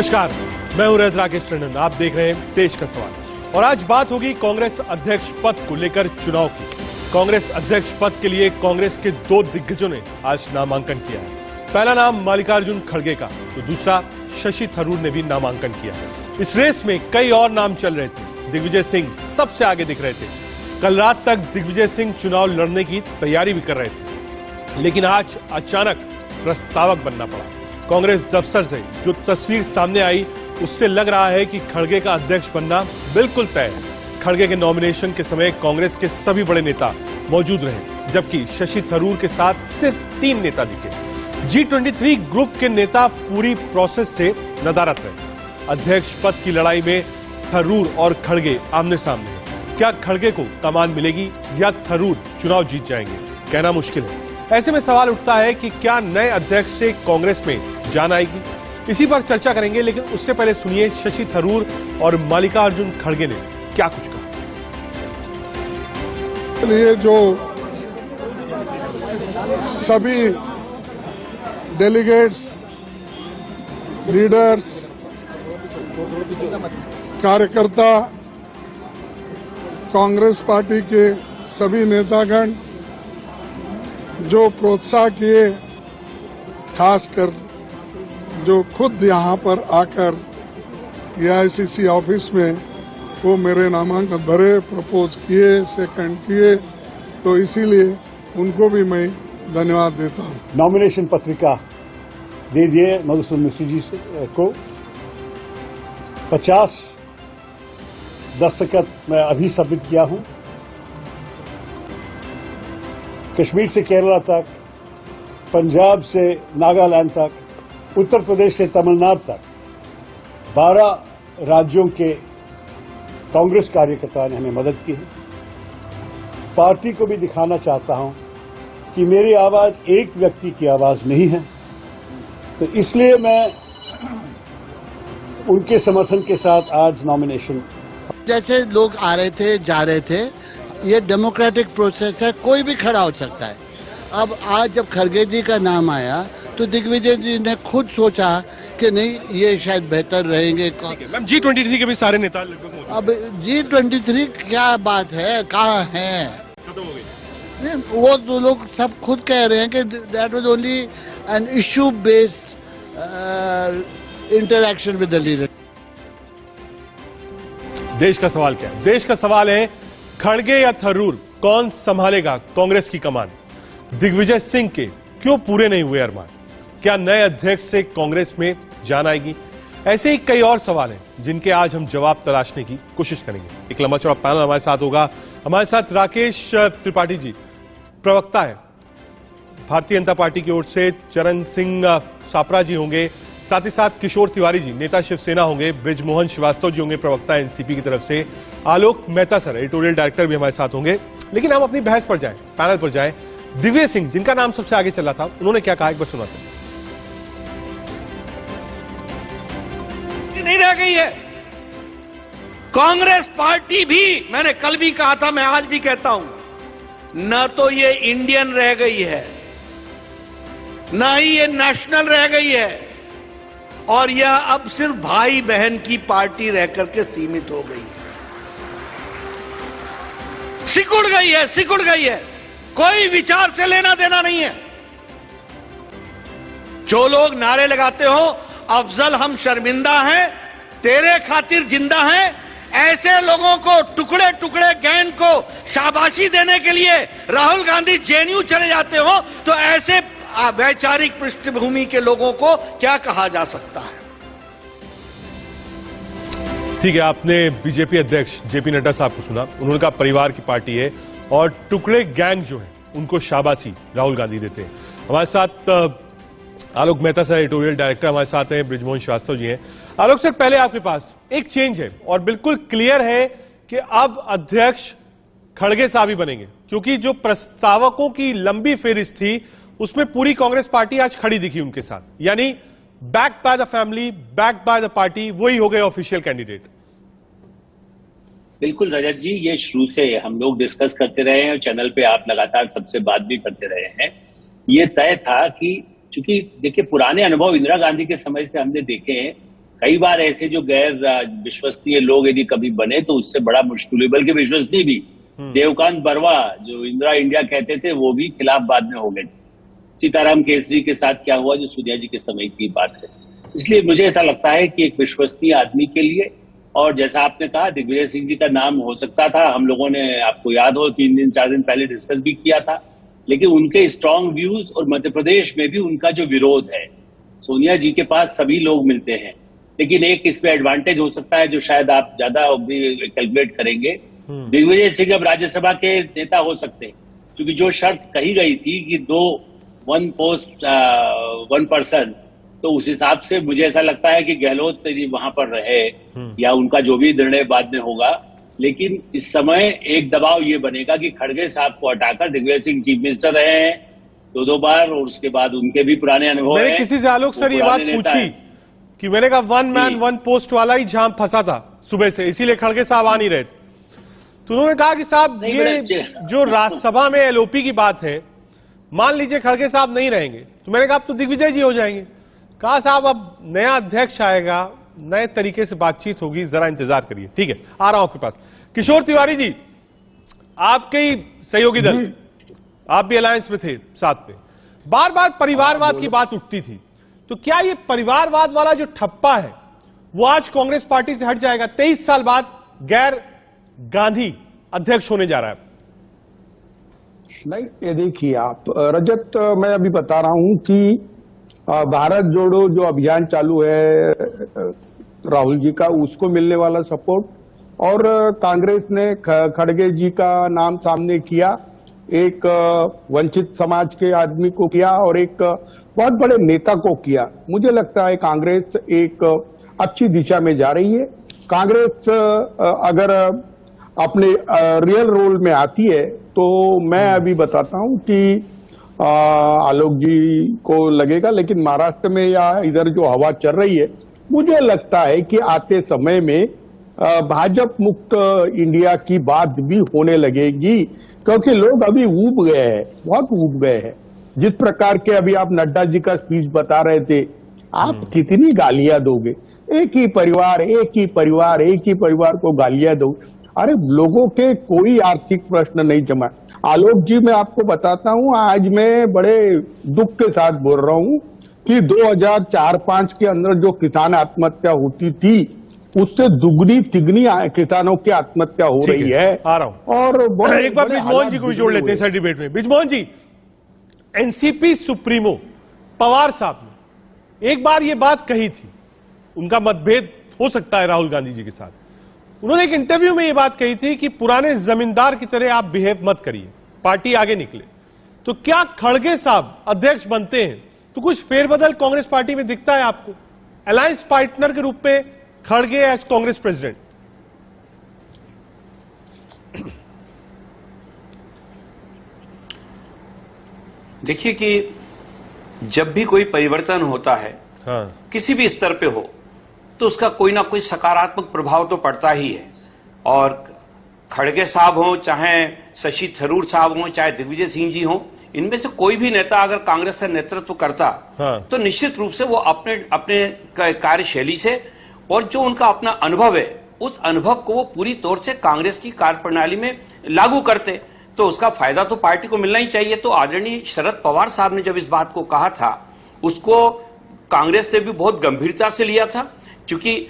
नमस्कार, मैं हूं रजत राकेश टंडन। आप देख रहे हैं देश का सवाल और आज बात होगी कांग्रेस अध्यक्ष पद को लेकर चुनाव की। कांग्रेस अध्यक्ष पद के लिए कांग्रेस के दो दिग्गजों ने आज नामांकन किया है। पहला नाम मल्लिकार्जुन खड़गे का, तो दूसरा शशि थरूर ने भी नामांकन किया है। इस रेस में कई और नाम चल रहे थे। दिग्विजय सिंह सबसे आगे दिख रहे थे। कल रात तक दिग्विजय सिंह चुनाव लड़ने की तैयारी भी कर रहे थे, लेकिन आज अचानक प्रस्तावक बनना पड़ा। कांग्रेस दफ्तर से जो तस्वीर सामने आई उससे लग रहा है कि खड़गे का अध्यक्ष बनना बिल्कुल तय है। खड़गे के नॉमिनेशन के समय कांग्रेस के सभी बड़े नेता मौजूद रहे, जबकि शशि थरूर के साथ सिर्फ 3 नेता दिखे। G23 ग्रुप के नेता पूरी प्रोसेस से नदारद रहे। अध्यक्ष पद की लड़ाई में थरूर और खड़गे आमने सामने हैं। क्या खड़गे को कमान मिलेगी या थरूर चुनाव जीत जाएंगे, कहना मुश्किल है। ऐसे में सवाल उठता है कि क्या नए अध्यक्ष से कांग्रेस में जान आएगी। इसी पर चर्चा करेंगे, लेकिन उससे पहले सुनिए शशि थरूर और मल्लिकार्जुन खड़गे ने क्या कुछ कहा। ये जो सभी डेलीगेट्स, लीडर्स, कार्यकर्ता, कांग्रेस पार्टी के सभी नेतागण जो प्रोत्साह किए, खासकर जो खुद यहाँ पर आकर एआईसीसी ऑफिस में वो मेरे नामांकन भरे, प्रपोज किए, सेकंड किए, तो इसीलिए उनको भी मैं धन्यवाद देता हूँ। नॉमिनेशन पत्रिका दे दिए मधुसूदन मिश्र जी को। 50 दस्तखत मैं अभी सबमिट किया हूँ। कश्मीर से केरला तक, पंजाब से नागालैंड तक, उत्तर प्रदेश से तमिलनाडु तक 12 राज्यों के कांग्रेस कार्यकर्ताओं ने हमें मदद की है। पार्टी को भी दिखाना चाहता हूं कि मेरी आवाज एक व्यक्ति की आवाज नहीं है, तो इसलिए मैं उनके समर्थन के साथ आज नॉमिनेशन। जैसे लोग आ रहे थे, जा रहे थे, ये डेमोक्रेटिक प्रोसेस है, कोई भी खड़ा हो सकता है। अब आज जब खड़गे जी का नाम आया तो दिग्विजय जी ने खुद सोचा कि नहीं, ये शायद बेहतर रहेंगे। G23 के भी सारे नेता लगभग। अब G23 क्या बात है, कहाँ है, खत्म हो गई। वो तो लोग सब खुद कह रहे हैं कि that was only an issue based interaction with the leader. देश का सवाल क्या है? देश का सवाल है खड़गे या थरूर, कौन संभालेगा कांग्रेस की कमान? दिग्विजय सिंह के क्यों पूरे नहीं हुए अरमान? क्या नए अध्यक्ष से कांग्रेस में जान आएगी? ऐसे ही कई और सवाल हैं जिनके आज हम जवाब तलाशने की कोशिश करेंगे। एक लंबा चौड़ा पैनल हमारे साथ होगा। हमारे साथ राकेश त्रिपाठी जी, प्रवक्ता है भारतीय जनता पार्टी की ओर से, चरण सिंह सापरा जी होंगे, साथ ही साथ किशोर तिवारी जी नेता शिवसेना होंगे, ब्रिजमोहन श्रीवास्तव जी होंगे प्रवक्ता एनसीपी की तरफ से, Alok Mehta sir editorial director भी हमारे साथ होंगे। लेकिन हम अपनी बहस पर जाएं, पैनल पर जाएं। दिग्विजय सिंह, जिनका नाम सबसे आगे चल रहा था, उन्होंने क्या कहा, एक बार सुनाते हैं। नहीं रह गई है कांग्रेस पार्टी भी, मैंने कल भी कहा था, मैं आज भी कहता हूं, न तो ये इंडियन रह गई है, न ही ये नेशनल रह गई है, और यह अब सिर्फ भाई बहन की पार्टी रह करके सीमित हो गई, सिकुड़ गई है। कोई विचार से लेना देना नहीं है। जो लोग नारे लगाते हो, अफजल हम शर्मिंदा हैं, तेरे खातिर जिंदा हैं, ऐसे लोगों को टुकड़े टुकड़े गैंग को शाबाशी देने के लिए राहुल गांधी जेएनयू चले जाते हो, तो ऐसे वैचारिक पृष्ठभूमि के लोगों को क्या कहा जा सकता है? ठीक है, आपने बीजेपी अध्यक्ष जेपी नड्डा साहब को सुना। उन्होंने कहा परिवार की पार्टी है और टुकड़े गैंग जो है उनको शाबाशी राहुल गांधी देते हैं। हमारे साथ Alok Mehta sir editorial director हमारे साथ हैं, ब्रिजमोहन श्रीवास्तव जी हैं। आलोक सर, पहले आपके पास एक चेंज है और बिल्कुल क्लियर है कि अब अध्यक्ष खड़गे साहब ही बनेंगे, क्योंकि जो प्रस्तावकों की लंबी फेरिस्त थी उसमें पूरी कांग्रेस पार्टी आज खड़ी दिखी उनके साथ, यानी backed by the family, backed by the party, वही हो गए ऑफिशियल कैंडिडेट। बिल्कुल रजत जी, ये शुरू से हम लोग डिस्कस करते रहे हैं और चैनल पे आप लगातार सबसे बात भी करते रहे हैं। ये तय था कि चूंकि देखिए पुराने अनुभव इंदिरा गांधी के समय से हमने देखे हैं, कई बार ऐसे जो गैर विश्वसनीय लोग यदि कभी बने तो उससे बड़ा मुश्किल है, बल्कि विश्वसनीय भी। देवकांत बरवा जो इंदिरा इंडिया कहते थे वो भी खिलाफ बाद में हो गए। सीताराम केसरी के साथ क्या हुआ जो सोनिया जी के समय की बात है। इसलिए मुझे ऐसा लगता है कि एक विश्वसनीय आदमी के लिए, और जैसा आपने कहा दिग्विजय सिंह जी का नाम हो सकता था, हम लोगों ने आपको याद हो 3 दिन 4 दिन पहले डिस्कस भी किया था, लेकिन उनके स्ट्रांग व्यूज और मध्य प्रदेश में भी उनका जो विरोध है, सोनिया जी के पास सभी लोग मिलते हैं, लेकिन एक इसमें एडवांटेज हो सकता है जो शायद आप ज्यादा भी कैलकुलेट करेंगे। दिग्विजय सिंह अब राज्यसभा के नेता हो सकते हैं, क्योंकि जो शर्त कही गई थी कि 1 पोस्ट 1 पर्सन, तो उस हिसाब से मुझे ऐसा लगता है कि गहलोत यदि वहां पर रहे या उनका जो भी निर्णय बाद में होगा, लेकिन इस समय एक दबाव ये बनेगा कि खड़गे साहब को हटाकर दिग्विजय सिंह चीफ मिनिस्टर रहे हैं 2 बार, और उसके बाद उनके भी पुराने अनुभव हैं। मैंने किसी से आलोक सर ये बात पूछी कि मैंने कहा 1 मैन 1 पोस्ट वाला ही जाम फंसा था सुबह से, इसीलिए खड़गे साहब आ नहीं रहे थे। तो उन्होंने कहा कि साहब ये जो राज्यसभा में एलओपी की बात है, मान लीजिए खड़गे साहब नहीं रहेंगे, तो मैंने कहा अब तो दिग्विजय जी हो जाएंगे। कहा साहब अब नया अध्यक्ष आएगा, नए तरीके से बातचीत होगी, जरा इंतजार करिए। ठीक है, आ रहा हूं आपके पास। किशोर तिवारी जी, आपके ही सहयोगी दल, आप भी अलायंस में थे साथ में, बार बार परिवारवाद की बात उठती थी, तो क्या ये परिवारवाद वाला जो ठप्पा है वो आज कांग्रेस पार्टी से हट जाएगा? 23 साल बाद गैर गांधी अध्यक्ष होने जा रहा है। नहीं, ये देखिए आप रजत, मैं अभी बता रहा हूं कि भारत जोड़ो जो अभियान चालू है राहुल जी का, उसको मिलने वाला सपोर्ट, और कांग्रेस ने खड़गे जी का नाम सामने किया, एक वंचित समाज के आदमी को किया और एक बहुत बड़े नेता को किया। मुझे लगता है कांग्रेस एक अच्छी दिशा में जा रही है। कांग्रेस अगर अपने रियल रोल में आती है तो मैं अभी बताता हूं कि आलोक जी को लगेगा, लेकिन महाराष्ट्र में या इधर जो हवा चल रही है, मुझे लगता है कि आते समय में भाजपा मुक्त इंडिया की बात भी होने लगेगी, क्योंकि लोग अभी ऊब गए हैं, बहुत ऊब गए हैं। जिस प्रकार के अभी आप नड्डा जी का स्पीच बता रहे थे, आप कितनी गालियां दोगे? एक ही परिवार को गालियां दो। अरे लोगों के कोई आर्थिक प्रश्न नहीं जमा। आलोक जी, मैं आपको बताता हूं, आज मैं बड़े दुख के साथ बोल रहा हूं कि 2004-5 के अंदर जो किसान आत्महत्या होती थी, उससे दुगनी तिगनी किसानों की आत्महत्या हो रही है। आ रहा हूं। और एक बार बिजमोहन जी को भी जोड़ लेते हैं सर डिबेट में। बिजमोहन जी, एनसीपी सुप्रीमो पवार साहब ने एक बार ये बात कही थी, उनका मतभेद हो सकता है राहुल गांधी जी के साथ, उन्होंने एक इंटरव्यू में ये बात कही थी कि पुराने जमींदार की तरह आप बिहेव मत करिए, पार्टी आगे निकले। तो क्या खड़गे साहब अध्यक्ष बनते हैं तो कुछ फेरबदल कांग्रेस पार्टी में दिखता है आपको, अलायंस पार्टनर के रूप में खड़गे एज कांग्रेस प्रेसिडेंट? देखिए कि जब भी कोई परिवर्तन होता है, हाँ, किसी भी स्तर पे हो, तो उसका कोई ना कोई सकारात्मक प्रभाव तो पड़ता ही है। और खड़गे साहब हों, चाहे शशि थरूर साहब हों, चाहे दिग्विजय सिंह जी हों, इनमें से कोई भी नेता अगर कांग्रेस का नेतृत्व करता, हाँ, तो निश्चित रूप से वो अपने कार्यशैली से और जो उनका अपना अनुभव है, उस अनुभव को वो पूरी तौर से कांग्रेस की कार्यप्रणाली में लागू करते, तो उसका फायदा तो पार्टी को मिलना ही चाहिए। तो आदरणीय शरद पवार साहब ने जब इस बात को कहा था, उसको कांग्रेस ने भी बहुत गंभीरता से लिया था, क्योंकि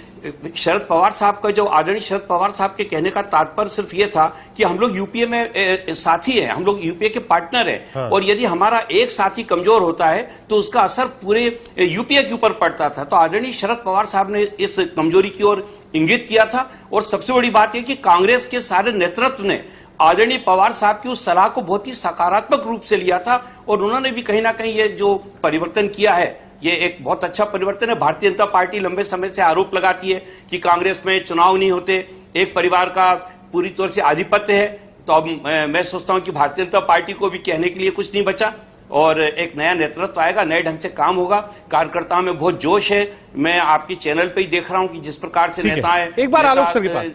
शरद पवार साहब का जो आदरणीय शरद पवार साहब के कहने का तात्पर्य सिर्फ ये था कि हम लोग यूपीए में साथी हैं, हम लोग यूपीए के पार्टनर हैं, हाँ, और यदि हमारा एक साथी कमजोर होता है तो उसका असर पूरे यूपीए के ऊपर पड़ता था। तो आदरणीय शरद पवार साहब ने इस कमजोरी की ओर इंगित किया था। और सबसे बड़ी बात यह कि कांग्रेस के सारे नेतृत्व ने आदरणीय पवार साहब की उस सलाह को बहुत ही सकारात्मक रूप से लिया था, और उन्होंने भी कहीं ना कहीं ये जो परिवर्तन किया है, ये एक बहुत अच्छा परिवर्तन है। भारतीय जनता पार्टी लंबे समय से आरोप लगाती है कि कांग्रेस में चुनाव नहीं होते, एक परिवार का पूरी तौर से आधिपत्य है। तो अब मैं सोचता हूं कि भारतीय जनता पार्टी को भी कहने के लिए कुछ नहीं बचा, और एक नया नेतृत्व आएगा, नए ढंग से काम होगा, कार्यकर्ताओं में बहुत जोश है। मैं आपकी चैनल पे ही देख रहा हूं कि जिस प्रकार से नेता है। एक बार आलोक सर के पास।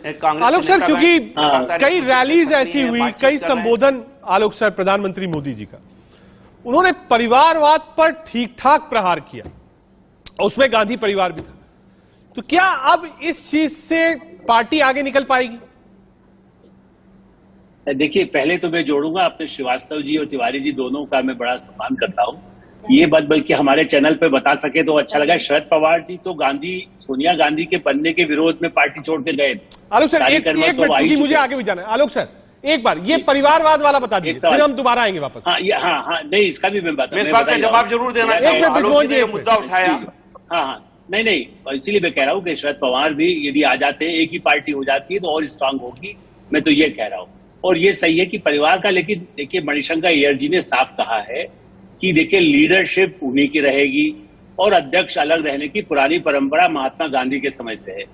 आलोक सर, क्योंकि कई रैलीज ऐसी हुई, कई संबोधन आलोक सर प्रधानमंत्री मोदी जी का, उन्होंने परिवारवाद पर ठीक ठाक प्रहार किया, और उसमें गांधी परिवार भी था। तो क्या अब इस चीज से पार्टी आगे निकल पाएगी? देखिए, पहले तो मैं जोड़ूंगा, अपने श्रीवास्तव जी और तिवारी जी दोनों का मैं बड़ा सम्मान करता हूं। ये बात बल्कि हमारे चैनल पे बता सके तो अच्छा लगा। शरद पवार जी तो सोनिया गांधी के बनने के विरोध में पार्टी छोड़ के गए। आलोक सर, एक मिनट, क्योंकि मुझे आगे भी जाना है। आलोक सर, एक बार ये परिवारवाद वाला बता दीजिए, फिर हम दोबारा आएंगे वापस। हाँ, नहीं, इसका भी मैं बता, इस बात का जवाब जरूर देना चाहिए। आलोक जी ने मुद्दा उठाया। हाँ, नहीं, इसीलिए मैं कह रहा हूँ कि शरद पवार भी यदि आ जाते हैं, एक ही पार्टी हो जाती है तो और स्ट्रांग होगी। मैं तो ये कह रहा हूँ, और ये सही है कि परिवार का। लेकिन देखिए, मणिशंकर अय्यर जी ने साफ कहा है कि देखिए, लीडरशिप उन्हीं की रहेगी और अध्यक्ष अलग रहने की पुरानी परंपरा महात्मा गांधी के समय से है।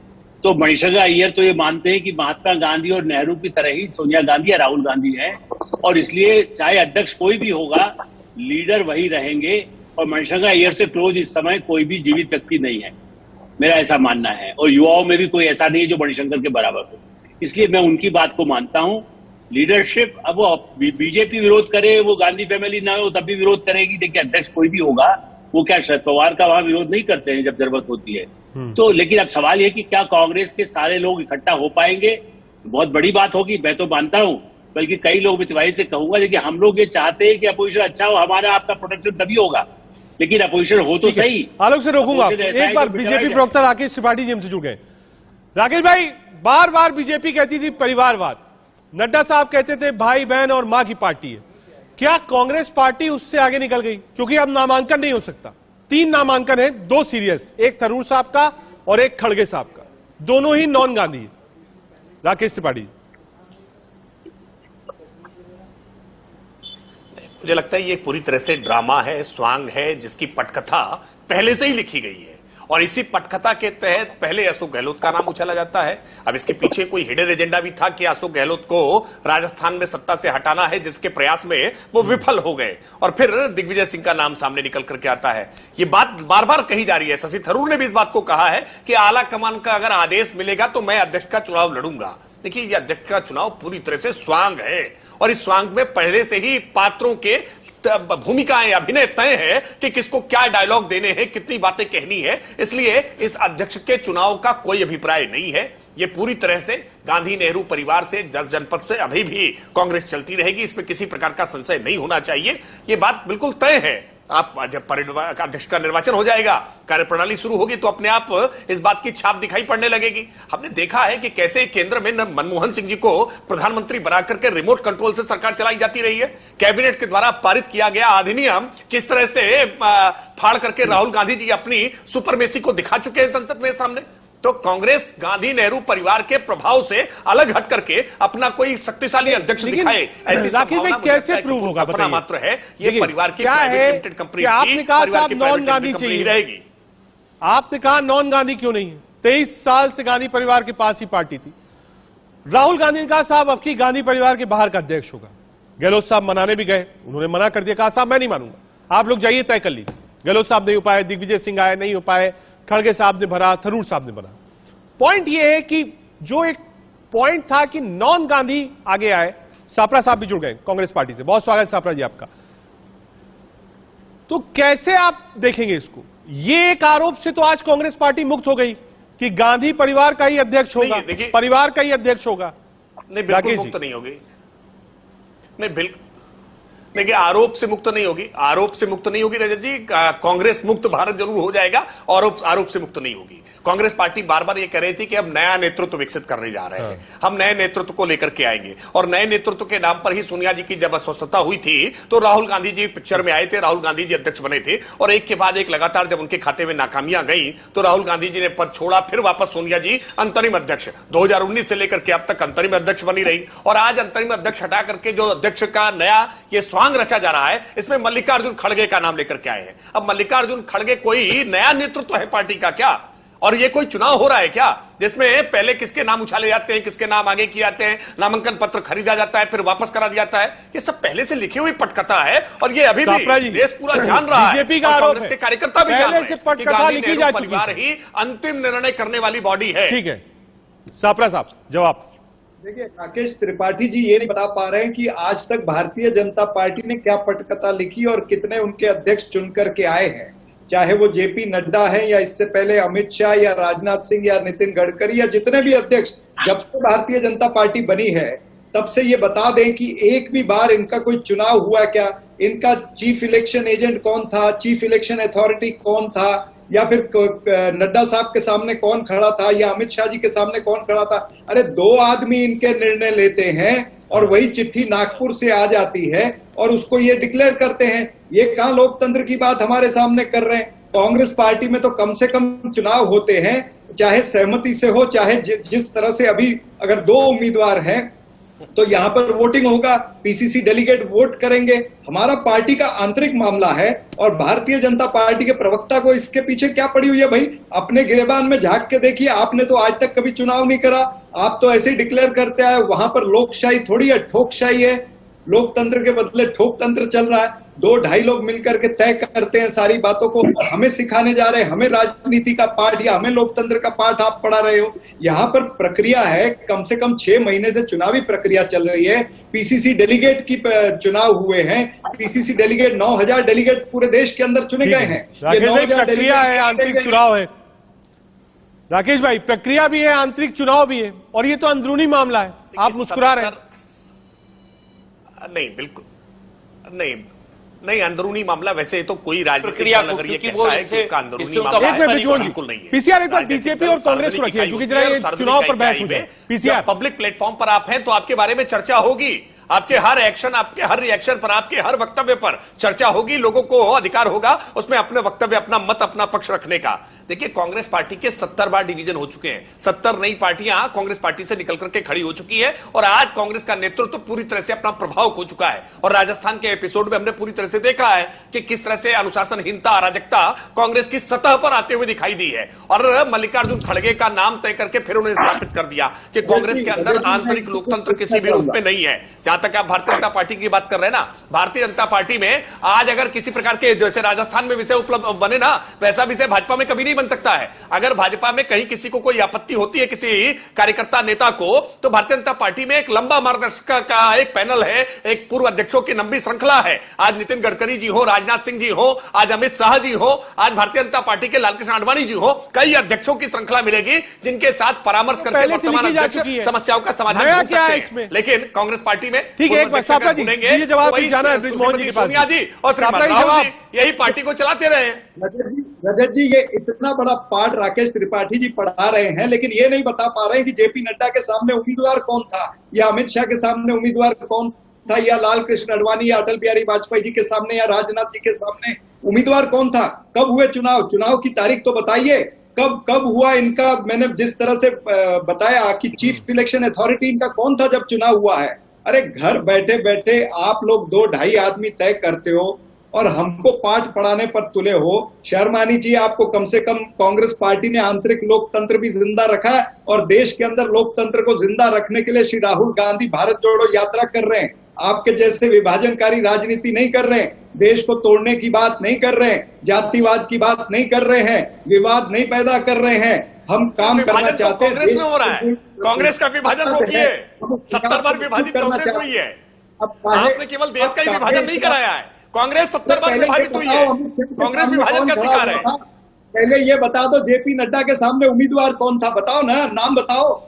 तो मणिशंकर अय्यर तो ये मानते हैं कि महात्मा गांधी और नेहरू की तरह ही सोनिया गांधी या राहुल गांधी हैं, और इसलिए चाहे अध्यक्ष कोई भी होगा, लीडर वही रहेंगे। और मणिशंकर अय्यर से क्लोज इस समय कोई भी जीवित व्यक्ति नहीं है, मेरा ऐसा मानना है। और युवाओं में भी कोई ऐसा नहीं है जो मणिशंकर के बराबर हो, इसलिए मैं उनकी बात को मानता हूं। लीडरशिप, अब वो बीजेपी विरोध करे, वो गांधी फैमिली ना हो तब भी विरोध करेगी। देखिए, अध्यक्ष कोई भी होगा, वो क्या शरद पवार का वहां विरोध नहीं करते हैं जब जरूरत होती है। तो लेकिन अब सवाल यह कि क्या कांग्रेस के सारे लोग इकट्ठा हो पाएंगे? बहुत बड़ी बात होगी, मैं तो मानता हूं। बल्कि कई लोग तिवारी से कहूंगा, देखिए, हम लोग ये चाहते हैं कि अपोजिशन अच्छा हो, हमारा आपका प्रोटेक्शन तभी होगा, लेकिन अपोजिशन हो तो सही। आलोक से रोकूंगा, एक बार बीजेपी प्रवक्ता राकेश त्रिपाठी जी हमसे जुड़ गए। राकेश भाई, बार बार बीजेपी कहती थी परिवारवाद, नड्डा साहब कहते थे भाई बहन और मां की पार्टी है। क्या कांग्रेस पार्टी उससे आगे निकल गई? क्योंकि अब नामांकन नहीं हो सकता, 3 नामांकन है, 2 सीरियस, एक थरूर साहब का और एक खड़गे साहब का, दोनों ही नॉन गांधी है। राकेश त्रिपाठी, मुझे लगता है ये पूरी तरह से ड्रामा है, स्वांग है, जिसकी पटकथा पहले से ही लिखी गई है, और इसी पटकथा के तहत पहले अशोक गहलोत का नाम उछाला जाता है। अब इसके पीछे कोई हिडन एजेंडा भी था कि अशोक गहलोत को राजस्थान में सत्ता से हटाना है, जिसके प्रयास में वो विफल हो गए, और फिर दिग्विजय सिंह का नाम सामने निकल करके आता है। ये बात बार बार कही जा रही है। शशि थरूर ने भी इस बात को कहा है कि आला कमान का अगर आदेश मिलेगा तो मैं अध्यक्ष का चुनाव लड़ूंगा। देखिए, ये अध्यक्ष का चुनाव पूरी तरह से स्वांग है, और इस स्वांग में पहले से ही पात्रों के भूमिकाएं, अभिनय तय है कि किसको क्या डायलॉग देने हैं, कितनी बातें कहनी है। इसलिए इस अध्यक्ष के चुनाव का कोई अभिप्राय नहीं है। ये पूरी तरह से गांधी नेहरू परिवार से, जनपद से अभी भी कांग्रेस चलती रहेगी, इसमें किसी प्रकार का संशय नहीं होना चाहिए। ये बात बिल्कुल तय है। आप जब अध्यक्ष का निर्वाचन हो जाएगा, कार्यप्रणाली शुरू होगी, तो अपने आप इस बात की छाप दिखाई पड़ने लगेगी। हमने देखा है कि कैसे केंद्र में मनमोहन सिंह जी को प्रधानमंत्री बना करके रिमोट कंट्रोल से सरकार चलाई जाती रही है। कैबिनेट के द्वारा पारित किया गया अधिनियम किस तरह से फाड़ करके राहुल गांधी जी अपनी सुपरमेसी को दिखा चुके हैं संसद में सामने। तो कांग्रेस गांधी नेहरू परिवार के प्रभाव से अलग हट करके अपना कोई शक्तिशाली अध्यक्ष दिखाए, ऐसी संभावना कैसे प्रूव होगा? अपना मात्र है, ये परिवार की क्या है? लिमिटेड कंपनी आपने कहा साहब नॉन गांधी चाहिए रहेगी, आपने कहा नॉन गांधी क्यों नहीं है? 23 साल से गांधी परिवार के पास ही पार्टी थी। राहुल गांधी ने कहा साहब अब की गांधी परिवार के बाहर का अध्यक्ष होगा। गहलोत साहब मनाने भी गए, उन्होंने मना कर दिया, कहा साहब मैं नहीं मानूंगा, आप लोग जाइए तय कर लीजिए। गहलोत साहब नहीं हो पाए, दिग्विजय सिंह आए नहीं हो पाए, खड़गे साहब ने भरा, थरूर साहब ने भरा। पॉइंट यह है कि जो एक पॉइंट था कि नॉन गांधी आगे आए, सापरा साहब भी जुड़ गए कांग्रेस पार्टी से, बहुत स्वागत सापरा जी आपका। तो कैसे आप देखेंगे इसको? ये एक आरोप से तो आज कांग्रेस पार्टी मुक्त हो गई कि गांधी परिवार का ही अध्यक्ष होगा, परिवार का ही अध्यक्ष होगा। नहीं, बिल्कुल मुक्त नहीं होगी। नहीं, बिल्कुल देखिए, आरोप से मुक्त नहीं होगी, आरोप से मुक्त नहीं होगी रजत जी। कांग्रेस मुक्त भारत जरूर हो जाएगा, आरोप से मुक्त नहीं होगी। कांग्रेस पार्टी बार बार ये कह रही थी कि अब नया नेतृत्व विकसित करने जा रहे हैं, हम नए नेतृत्व को लेकर के आएंगे, और नए नेतृत्व के नाम पर ही सोनिया जी की जब अस्वस्थता हुई थी तो राहुल गांधी जी पिक्चर में आए थे, राहुल गांधी जी अध्यक्ष बने थे, और एक के बाद एक लगातार जब उनके खाते में नाकामियां गई तो राहुल गांधी जी ने पद छोड़ा, फिर वापस सोनिया जी अंतरिम अध्यक्ष 2019 से लेकर के अब तक अंतरिम अध्यक्ष बनी रही, और आज अंतरिम अध्यक्ष हटा करके जो अध्यक्ष का नया ये स्वांग रचा जा रहा है, इसमें मल्लिकार्जुन खड़गे का नाम लेकर के आए हैं। अब मल्लिकार्जुन खड़गे कोई नया नेतृत्व है पार्टी का क्या? और ये कोई चुनाव हो रहा है क्या जिसमें पहले किसके नाम उछाले जाते हैं, किसके नाम आगे किए जाते हैं, नामांकन पत्र खरीदा जाता है, फिर वापस करा दिया जाता है? ये सब पहले से लिखी हुई पटकथा है, और ये अभी भी देश पूरा जान रहा है, बीजेपी का आरोप है, के कार्यकर्ता भी जान रहे हैं कि गांधी लिखी जा नेहरू परिवार ही अंतिम निर्णय करने वाली बॉडी है। ठीक है, सापरा साहब जवाब। देखिए, राकेश त्रिपाठी जी ये नहीं बता पा रहे हैं कि आज तक भारतीय जनता पार्टी ने क्या पटकथा लिखी और कितने उनके अध्यक्ष चुन करके आए हैं। चाहे वो जेपी नड्डा है या इससे पहले अमित शाह या राजनाथ सिंह या नितिन गडकरी या जितने भी अध्यक्ष, जब से भारतीय जनता पार्टी बनी है तब से ये बता दें कि एक भी बार इनका कोई चुनाव हुआ क्या, इनका चीफ इलेक्शन एजेंट कौन था, चीफ इलेक्शन अथॉरिटी कौन था, या फिर नड्डा साहब के सामने कौन खड़ा था या अमित शाह जी के सामने कौन खड़ा था। अरे 2 आदमी इनके निर्णय लेते हैं और वही चिट्ठी नागपुर से आ जाती है और उसको ये डिक्लेयर करते हैं। ये कहां लोकतंत्र की बात हमारे सामने कर रहे हैं। कांग्रेस पार्टी में तो कम से कम चुनाव होते हैं, चाहे सहमति से हो, चाहे जिस तरह से अभी अगर 2 उम्मीदवार हैं तो यहां पर वोटिंग होगा, पीसीसी डेलीगेट वोट करेंगे। हमारा पार्टी का आंतरिक मामला है और भारतीय जनता पार्टी के प्रवक्ता को इसके पीछे क्या पड़ी हुई है भाई? अपने गिरेबान में झांक के देखिए, आपने तो आज तक कभी चुनाव नहीं करा, आप तो ऐसे ही डिक्लेयर करते आए। वहां पर लोकशाही थोड़ी है, ठोकशाही है। लोकतंत्र के बदले ठोकतंत्र चल रहा है। 2-2.5 लोग मिलकर के तय करते हैं सारी बातों को और हमें सिखाने जा रहे हैं, हमें राजनीति का पाठ या हमें लोकतंत्र का पाठ आप पढ़ा रहे हो। यहाँ पर प्रक्रिया है, कम से कम 6 महीने से चुनावी प्रक्रिया चल रही है। पीसीसी डेलीगेट की चुनाव हुए हैं, पीसीसी डेलीगेट 9000 डेलीगेट पूरे देश के अंदर चुने गए हैं। राकेश भाई, प्रक्रिया है, आंतरिक चुनाव है। राकेश भाई, प्रक्रिया भी है, आंतरिक चुनाव भी है, और ये तो अंदरूनी मामला है। आप मुस्कुरा रहे हैं। नहीं, बिल्कुल नहीं, अंदरूनी मामला वैसे तो कोई राजनीतिक प्रक्रिया दल अगर ये क्योंकि कहता वो है कि इससे- उसका अंदरूनी इससे उनका मामला वास्ता है, नहीं तो होगा। बिल्कुल नहीं है। पीसीआर एक बार राजनीतिक बीजेपी दल और कांग्रेस को सार्वजनिक रखिए, क्योंकि इकाई जरा ये होती है, चुनाव पर सार्वजनिक बहस हो इकाई जाए। में पीसीआर जब पब्लिक प्लेटफॉर्म पर आप हैं तो आपके बारे में चर्चा होगी, आपके हर एक्शन, आपके हर रिएक्शन पर, आपके हर वक्तव्य पर चर्चा होगी। लोगों को अधिकार होगा उसमें अपने वक्तव्य, अपना मत, अपना पक्ष रखने का। देखिए, कांग्रेस पार्टी के 70 बार डिवीजन हो चुके हैं। 70 नई पार्टियां कांग्रेस पार्टी से निकल करके खड़ी हो चुकी है और आज कांग्रेस का नेतृत्व पूरी तरह से अपना प्रभाव खो चुका है। और राजस्थान के एपिसोड में हमने पूरी तरह से देखा है कि किस तरह से अनुशासनहीनता, अराजकता कांग्रेस की सतह पर आते हुए दिखाई दी है। और मल्लिकार्जुन खड़गे का नाम तय करके फिर उन्हें स्थापित कर दिया कि कांग्रेस के अंदर आंतरिक लोकतंत्र किसी भी रूप में नहीं है। जहां तक आप भारतीय जनता पार्टी की बात कर रहे हैं ना, भारतीय जनता पार्टी में आज अगर किसी प्रकार के, जैसे राजस्थान में विषय उपलब्ध बने ना, वैसा विषय भाजपा में कभी नहीं बन सकता है। अगर भाजपा में कहीं किसी को कोई आपत्ति होती है किसी कार्यकर्ता नेता को, तो भारतीय जनता पार्टी में एक लंबा मार्गदर्शक का एक पैनल है, एक पूर्व अध्यक्षों की लंबी श्रृंखला है। आज नितिन गडकरी जी हो, राजनाथ सिंह जी हो, आज अमित शाह जी हो, आज भारतीय जनता पार्टी के लालकृष्ण आडवाणी जी हो, कई अध्यक्षों की श्रृंखला मिलेगी जिनके साथ परामर्श करके वर्तमान अध्यक्ष समस्याओं का समाधान ढूंढ सकते हैं। लेकिन कांग्रेस पार्टी में ठीक है, एक बार सापड़ा जी ये जवाब भी जाना है ब्रिजमोहन जी के पास। सोनिया जी और श्रीमान राहुल जी यही पार्टी को चलाते रहे हैं। रजत जी, ये इतना बड़ा पाठ राकेश त्रिपाठी जी पढ़ा रहे हैं, लेकिन ये नहीं बता पा रहे हैं कि जेपी नड्डा के सामने उम्मीदवार कौन था, या अमित शाह के सामने उम्मीदवार कौन था, या लाल कृष्ण आडवाणी या अटल बिहारी वाजपेयी जी के सामने या राजनाथ जी के सामने उम्मीदवार कौन था। कब हुए चुनाव? चुनाव की तारीख तो बताइए, कब हुआ इनका। मैंने जिस तरह से बताया कि चीफ इलेक्शन अथॉरिटी इनका कौन था जब चुनाव हुआ है। अरे घर बैठे बैठे आप लोग 2-2.5 आदमी तय करते हो और हमको पाठ पढ़ाने पर तुले हो। शर्मानी जी, आपको कम से कम कांग्रेस पार्टी ने आंतरिक लोकतंत्र भी जिंदा रखा है और देश के अंदर लोकतंत्र को जिंदा रखने के लिए श्री राहुल गांधी भारत जोड़ो यात्रा कर रहे हैं। आपके जैसे विभाजनकारी राजनीति नहीं कर रहे हैं, देश को तोड़ने की बात नहीं कर रहे हैं, जातिवाद की बात नहीं कर रहे हैं, विवाद नहीं पैदा कर रहे हैं। हम काम करना चाहते हैं। कांग्रेस में हो रहा है, कांग्रेस का विभाजन रोकिए। 70 बार विभाजित कांग्रेस हुई है। आपने केवल देश का ही विभाजन नहीं कराया है, कांग्रेस 70 बार विभाजित हुई है। कांग्रेस विभाजन का शिकार है। पहले ये बता दो, जेपी नड्डा के सामने उम्मीदवार कौन था? बताओ ना, नाम बताओ।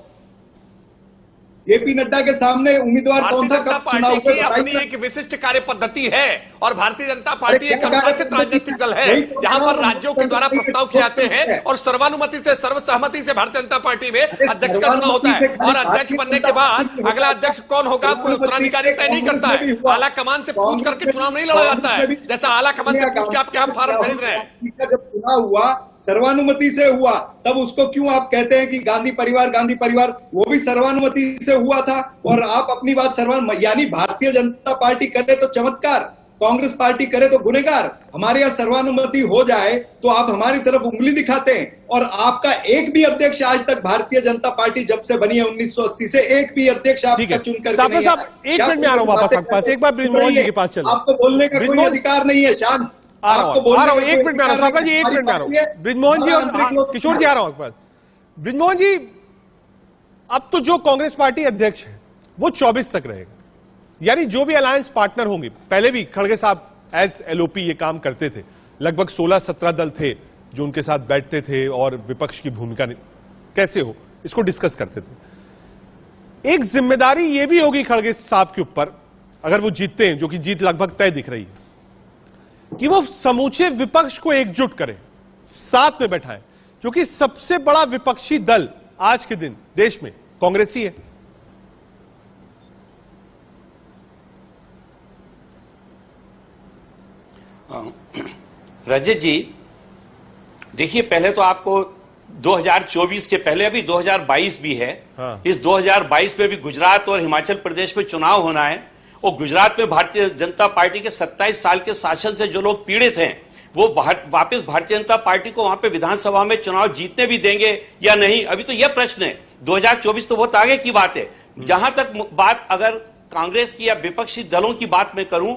जेपी नड्डा के सामने उम्मीदवार कौन था? कब चुनाव की अपनी एक विशिष्ट कार्य पद्धति है और भारतीय जनता पार्टी एक अनुशासित राजनीतिक दल है जहां पर राज्यों के द्वारा प्रस्ताव किए जाते हैं और सर्वानुमति से, सर्वसहमति से भारतीय जनता पार्टी में अध्यक्ष का चुनाव होता है। और अध्यक्ष बनने के बाद अगला अध्यक्ष कौन होगा कोई उत्तराधिकारी तय नहीं करता है। आला कमान से पूछ करके चुनाव नहीं लड़ा जाता है, जैसा आला कमान से पूछ के आप क्या फॉर्म खरीद रहे हैं। जब चुनाव हुआ सर्वानुमति से हुआ, तब उसको क्यों आप कहते हैं कि गांधी परिवार? वो भी सर्वानुमति से हुआ था और आप अपनी बात यानी भारतीय जनता पार्टी करे तो चमत्कार, कांग्रेस पार्टी करे तो गुनहगार। हमारे यहाँ सर्वानुमति हो जाए तो आप हमारी तरफ उंगली दिखाते हैं। और आपका एक भी अध्यक्ष आज तक, भारतीय जनता पार्टी जब से बनी है 1980 से, एक भी अध्यक्ष आपका चुनकर एक मिनट में आ रहा हूं वापस आपके पास। एक बार ब्रिजमोहन जी के पास चलो। आपको बोलने का कोई अधिकार नहीं है। शांत आ रहा हूं, 1 मिनट में आ रहा हूं जी, 1 मिनट में आ रहा हूं। ब्रिजमोहन जी और किशोर जी आ रहा हूं आपके पास। ब्रिजमोहन जी, अब तो जो कांग्रेस पार्टी अध्यक्ष है वो 24 तक रहेगा, यानी जो भी अलायंस पार्टनर होंगे, पहले भी खड़गे साहब एज एलओपी ये काम करते थे, लगभग 16-17 दल थे जो उनके साथ बैठते थे और विपक्ष की भूमिका कैसे हो इसको डिस्कस करते थे। एक जिम्मेदारी ये भी होगी खड़गे साहब के ऊपर, अगर वो जीतते हैं, जो कि जीत लगभग तय दिख रही है, कि वो समूचे विपक्ष को एकजुट करें, साथ में बैठाएं, क्योंकि सबसे बड़ा विपक्षी दल आज के दिन देश में कांग्रेस ही है। रजत जी, देखिए पहले तो आपको 2024 के पहले अभी 2022 भी है। हाँ। इस 2022 में भी गुजरात और हिमाचल प्रदेश में चुनाव होना है, और गुजरात में भारतीय जनता पार्टी के 27 साल के शासन से जो लोग पीड़ित हैं वो वापस भारतीय जनता पार्टी को वहां पे विधानसभा में चुनाव जीतने भी देंगे या नहीं, अभी तो यह प्रश्न है। 2024 तो बहुत आगे की बात है। जहां तक बात अगर कांग्रेस की या विपक्षी दलों की बात मैं करूं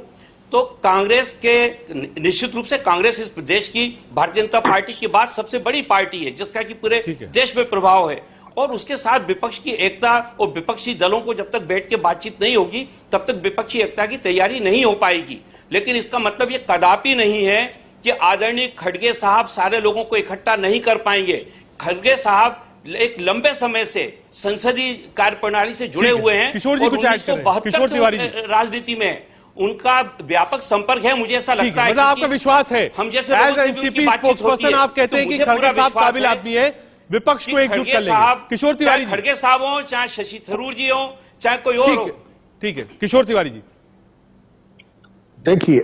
तो कांग्रेस के निश्चित रूप से कांग्रेस इस प्रदेश की भारतीय जनता पार्टी के बाद सबसे बड़ी पार्टी है जिसका कि पूरे देश में प्रभाव है, और उसके साथ विपक्ष की एकता और विपक्षी दलों को जब तक बैठ के बातचीत नहीं होगी तब तक विपक्षी एकता की तैयारी नहीं हो पाएगी। लेकिन इसका मतलब ये कदापि नहीं है कि आदरणीय खड़गे साहब सारे लोगों को इकट्ठा नहीं कर पाएंगे। खड़गे साहब एक लंबे समय से संसदीय कार्यप्रणाली से जुड़े हुए हैं, किशोर जी कुछ ऐड करें। 1972 से राजनीति में उनका व्यापक संपर्क है। मुझे ऐसा लगता है मतलब आपका विश्वास है, हम जैसे एज एनसीपी स्पोक्सपर्सन आप कहते हैं कि खड़गे साहब काबिल आदमी है, विपक्ष को एकजुट कर लेंगे। किशोर तिवारी जी, खड़गे साहब हो, चाहे शशि थरूर जी हो, चाहे कोई और हो। ठीक है, किशोर तिवारी जी। देखिए,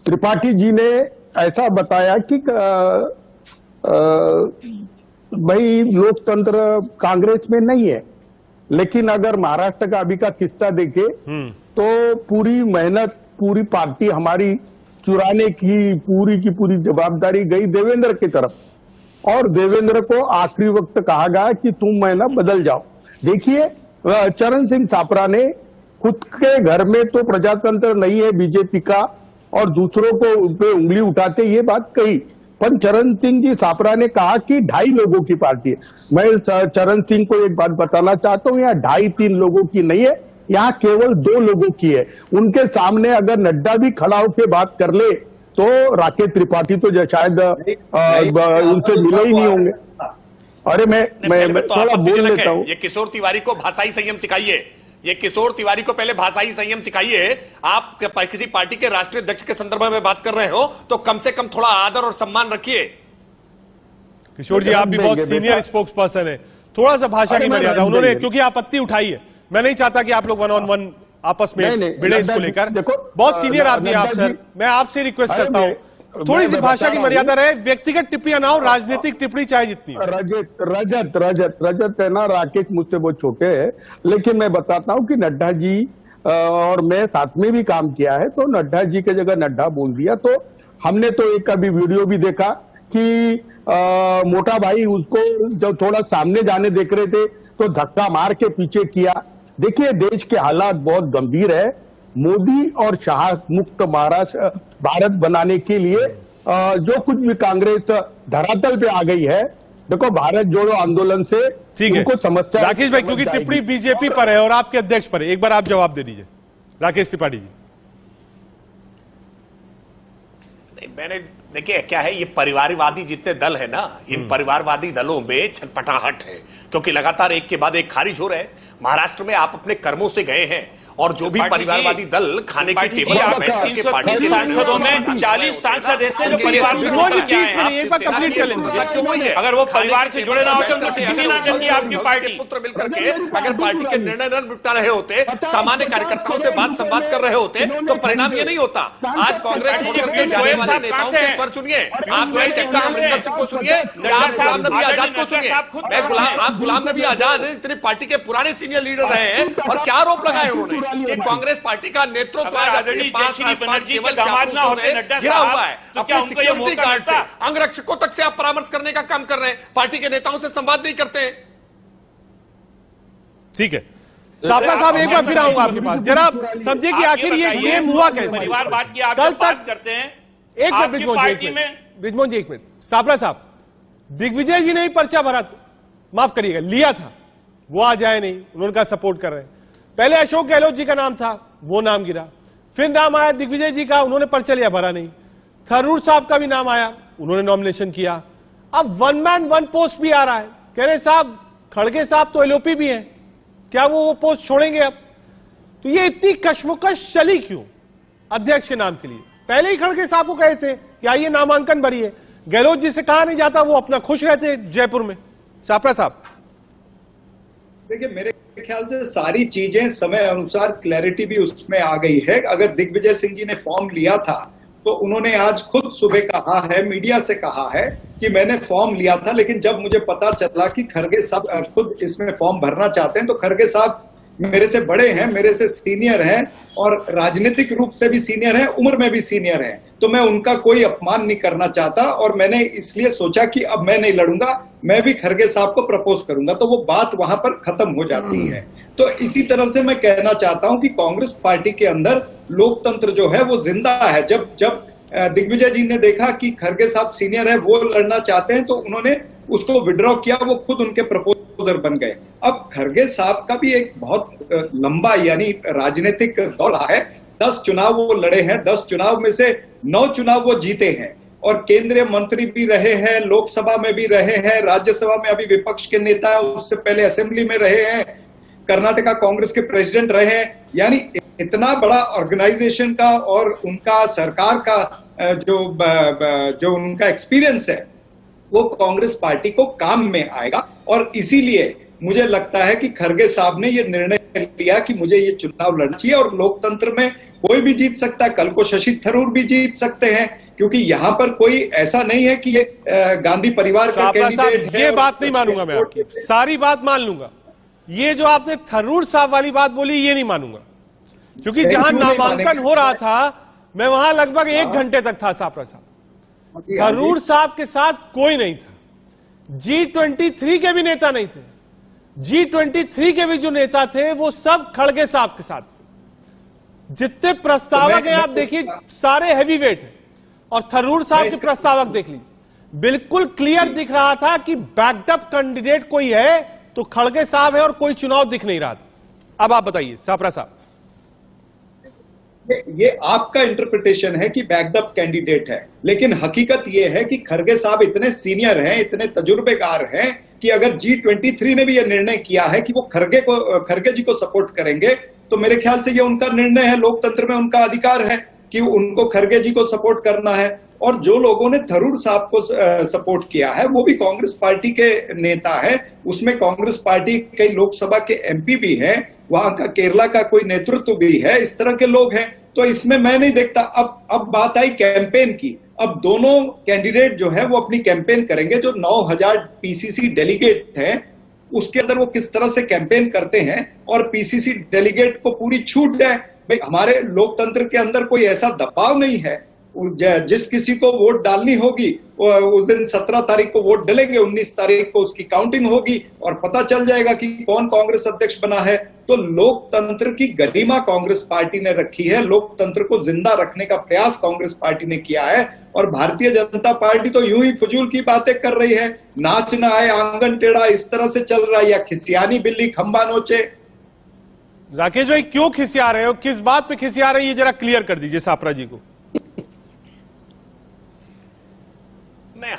त्रिपाठी जी ने ऐसा बताया कि भाई लोकतंत्र कांग्रेस में नहीं है, लेकिन अगर महाराष्ट्र का अभी का किस्सा देखे तो पूरी मेहनत, पूरी पार्टी हमारी चुराने की पूरी जवाबदारी गई देवेंद्र की तरफ, और देवेंद्र को आखिरी वक्त कहा गया कि तुम मैं ना बदल जाओ। देखिए, चरण सिंह सापरा ने खुद के घर में तो प्रजातंत्र नहीं है बीजेपी का और दूसरों को पे उंगली उठाते ये बात कही, पर चरण सिंह जी सापरा ने कहा कि 2.5 लोगों की पार्टी है। मैं चरण सिंह को एक बात बताना चाहता हूं, यहाँ 2.5-3 लोगों की नहीं है, यहाँ केवल 2 लोगों की है। उनके सामने अगर नड्डा भी खड़ा होकर बात कर ले तो राकेश त्रिपाठी तो शायद उनसे मिले ही नहीं होंगे। अरे मैं थोड़ा बोल लेता हूँ। ये किशोर तिवारी को भाषाई संयम सिखाइए, ये किशोर तिवारी को पहले भाषाई संयम सिखाइए। आप किसी पार्टी के राष्ट्रीय अध्यक्ष के संदर्भ में बात कर रहे हो तो कम से कम थोड़ा आदर और सम्मान रखिए। किशोर जी, आप भी बहुत सीनियर स्पोक्स पर्सन है, थोड़ा सा भाषा की मर्यादा। उन्होंने क्योंकि आपत्ति उठाई है, मैं नहीं चाहता कि आप लोग 1-on-1 आपस में भिड़े इसको लेकर। बहुत सीनियर आदमी आप सर, मैं आपसे रिक्वेस्ट करता हूं थोड़ी सी भाषा की मर्यादा रहे, व्यक्तिगत टिप्पणियां ना हो, राजनीतिक टिप्पणी चाहे जितनी। रजत है ना, राकेश मुझसे बहुत छोटे हैं, लेकिन मैं बताता हूं कि नड्डा जी और मैं साथ में भी काम किया है, तो नड्डा जी की जगह नड्डा बोल दिया। तो हमने तो एक अभी वीडियो भी देखा कि मोटा भाई उसको जब थोड़ा सामने जाने देख रहे थे तो धक्का मार के पीछे किया। देखिए, देश के हालात बहुत गंभीर है। मोदी और शाह मुक्त महाराष्ट्र भारत बनाने के लिए जो कुछ भी कांग्रेस धरातल पे आ गई है, देखो भारत जोड़ो आंदोलन से उनको समस्या। राकेश भाई, क्योंकि टिप्पणी बीजेपी पर है और आपके अध्यक्ष पर है, एक बार आप जवाब दे दीजिए राकेश त्रिपाठी जी। मैंने देखिए क्या है, ये परिवारवादी जितने दल है ना, इन परिवारवादी दलों में छटपटाहट है, क्योंकि लगातार एक के बाद एक खारिज हो रहे हैं। महाराष्ट्र में आप अपने कर्मों से गए हैं और जो भी परिवारवादी दल खाने की टेबल पर बैठ करके पार्टी सांसदों में 40 सांसद ऐसे जो परिवार अगर वो परिवार से जुड़े ना होते उनको टिकट ना देती आपकी पार्टी। पुत्र मिलकर के अगर पार्टी के निर्णय न निपटा रहे होते, सामान्य कार्यकर्ताओं से बात संवाद कर रहे होते, तो परिणाम ये नहीं होता। आज कांग्रेस छोड़ करके जाने वाले नेताओं के स्वर सुनिए, आप कैप्टन अमरिंदर सिंह को सुनिए, आप गुलाम नबी आजाद को सुनिए। आप गुलाम नबी आजाद इतने पार्टी के पुराने सीनियर लीडर रहे हैं और क्या आरोप लगाए उन्होंने कि कांग्रेस पार्टी का नेतृत्व आज अपने पास केवल घिरा हुआ है। अपने सिक्योरिटी गार्ड से अंगरक्षकों तक से आप परामर्श करने का काम कर रहे हैं, पार्टी के नेताओं से संवाद नहीं करते हैं। ठीक है सापरा साहब, एक बार फिर आऊंगा आपके पास, जरा समझिए कि आखिर ये गेम हुआ कैसे। परिवारवाद की आप बात करते हैं, एक मिनट ब्रिजमोहन जी, एक मिनट। सापरा साहब, दिग्विजय जी ने ही पर्चा भरा, माफ करिएगा लिया था, वो आ जाए नहीं, उन्होंने सपोर्ट कर रहे हैं। पहले अशोक गहलोत जी का नाम था, वो नाम गिरा, फिर नाम आया दिग्विजय जी का, उन्होंने पर्चा लिया, भरा नहीं। थरूर साहब का भी नाम आया, उन्होंने नॉमिनेशन किया। अब वन मैन वन पोस्ट भी आ रहा है, कह रहे साहब खड़गे साहब तो एलओपी भी हैं, क्या वो पोस्ट छोड़ेंगे अब? तो ये इतनी कश्मकश चली क्यों अध्यक्ष के नाम के लिए? पहले ही खड़गे साहब को कहे थे कि आइए नामांकन भरिए, गहलोत जी से कहा नहीं जाता, वो अपना खुश रहते जयपुर में। सापरा साहब देखिए, मेरे ख्याल से सारी चीजें समय अनुसार क्लैरिटी भी उसमें आ गई है। अगर दिग्विजय सिंह जी ने फॉर्म लिया था तो उन्होंने आज खुद सुबह कहा है, मीडिया से कहा है कि मैंने फॉर्म लिया था, लेकिन जब मुझे पता चला कि खड़गे साहब खुद इसमें फॉर्म भरना चाहते हैं, तो खड़गे साहब मेरे से बड़े हैं, मेरे से सीनियर हैं और राजनीतिक रूप से भी सीनियर हैं, उम्र में भी सीनियर हैं, तो मैं उनका कोई अपमान नहीं करना चाहता और मैंने इसलिए सोचा कि अब मैं नहीं लड़ूंगा, मैं भी खड़गे साहब को प्रपोज करूंगा, तो वो बात वहां पर खत्म हो जाती है। तो इसी तरह से मैं कहना चाहता हूं कि कांग्रेस पार्टी के अंदर लोकतंत्र जो है वो जिंदा है। जब दिग्विजय जी ने देखा कि खड़गे साहब सीनियर है, वो लड़ना चाहते हैं, तो उन्होंने उसको विड्रॉ किया, वो खुद उनके प्रपोजर बन गए। अब खड़गे साहब का भी एक बहुत लंबा यानी राजनीतिक दौरा है। 10 चुनाव वो लड़े हैं, 10 चुनाव में से 9 चुनाव वो जीते हैं और केंद्रीय मंत्री भी रहे हैं, लोकसभा में भी रहे हैं, राज्यसभा में अभी विपक्ष के नेता, उससे पहले असेंबली में रहे हैं, कर्नाटका कांग्रेस के प्रेसिडेंट रहे हैं। यानी इतना बड़ा ऑर्गेनाइजेशन का और उनका सरकार का जो उनका एक्सपीरियंस है वो कांग्रेस पार्टी को काम में आएगा। और इसीलिए मुझे लगता है कि खड़गे साहब ने ये निर्णय लिया कि मुझे ये चुनाव लड़ना चाहिए और लोकतंत्र में कोई भी जीत सकता है, कल को शशि थरूर भी जीत सकते हैं, क्योंकि यहाँ पर कोई ऐसा नहीं है कि ये गांधी परिवार का कैंडिडेट है। ये बात नहीं मानूंगा मैं, आपकी सारी बात मान लूंगा, ये जो आपने थरूर साहब वाली बात बोली ये नहीं मानूंगा, क्योंकि जहां नामांकन हो रहा था मैं वहां लगभग 1 घंटे तक था। सापरा साहब, थरूर साहब के साथ कोई नहीं था, G23 के भी नेता नहीं थे, G23 के भी जो नेता थे वो सब खड़गे साहब के साथ थे। जितने प्रस्तावक हैं आप देखिए सारे हैवी वेट हैं, और थरूर साहब के प्रस्तावक देख लीजिए, बिल्कुल क्लियर दिख रहा था कि बैकअप कैंडिडेट कोई है तो खड़गे साहब है और कोई चुनाव दिख नहीं रहा था। अब आप बताइए सापरा साहब। ये आपका इंटरप्रिटेशन है कि बैकअप कैंडिडेट है, लेकिन हकीकत ये है कि खड़गे साहब इतने सीनियर हैं, इतने तजुर्बेकार हैं कि अगर G23 ने भी ये निर्णय किया है कि वो खड़गे जी को सपोर्ट करेंगे, तो मेरे ख्याल से ये उनका निर्णय है, लोकतंत्र में उनका अधिकार है कि उनको खड़गे जी को सपोर्ट करना है। और जो लोगों ने थरूर साहब को सपोर्ट किया है वो भी कांग्रेस पार्टी के नेता है, उसमें कांग्रेस पार्टी कई लोकसभा के एमपी भी हैं, वहां का केरला का कोई नेतृत्व भी है, इस तरह के लोग हैं। तो इसमें मैं नहीं देखता। अब बात आई कैंपेन की। अब दोनों कैंडिडेट जो है वो अपनी कैंपेन करेंगे। जो 9000 पीसीसी डेलीगेट हैं उसके अंदर वो किस तरह से कैंपेन करते हैं, और पीसीसी डेलीगेट को पूरी छूट है। भाई हमारे लोकतंत्र के अंदर कोई ऐसा दबाव नहीं है, जिस किसी को वोट डालनी होगी उस दिन 17 तारीख को वोट डलेंगे, 19 तारीख को उसकी काउंटिंग होगी और पता चल जाएगा कि कौन कांग्रेस अध्यक्ष बना है। तो लोकतंत्र की गरिमा कांग्रेस पार्टी ने रखी है, लोकतंत्र को जिंदा रखने का प्रयास कांग्रेस पार्टी ने किया है। और भारतीय जनता पार्टी तो यूं ही फजूल की बातें कर रही है, नाच ना आए आंगन टेढ़ा, इस तरह से चल रहा है, या खिसियानी बिल्ली खंबा नोचे। राकेश भाई क्यों खिसिया रहे हो, किस बात पे खिसिया रहे हैं, ये जरा क्लियर कर दीजिए सापरा जी को। नहीं,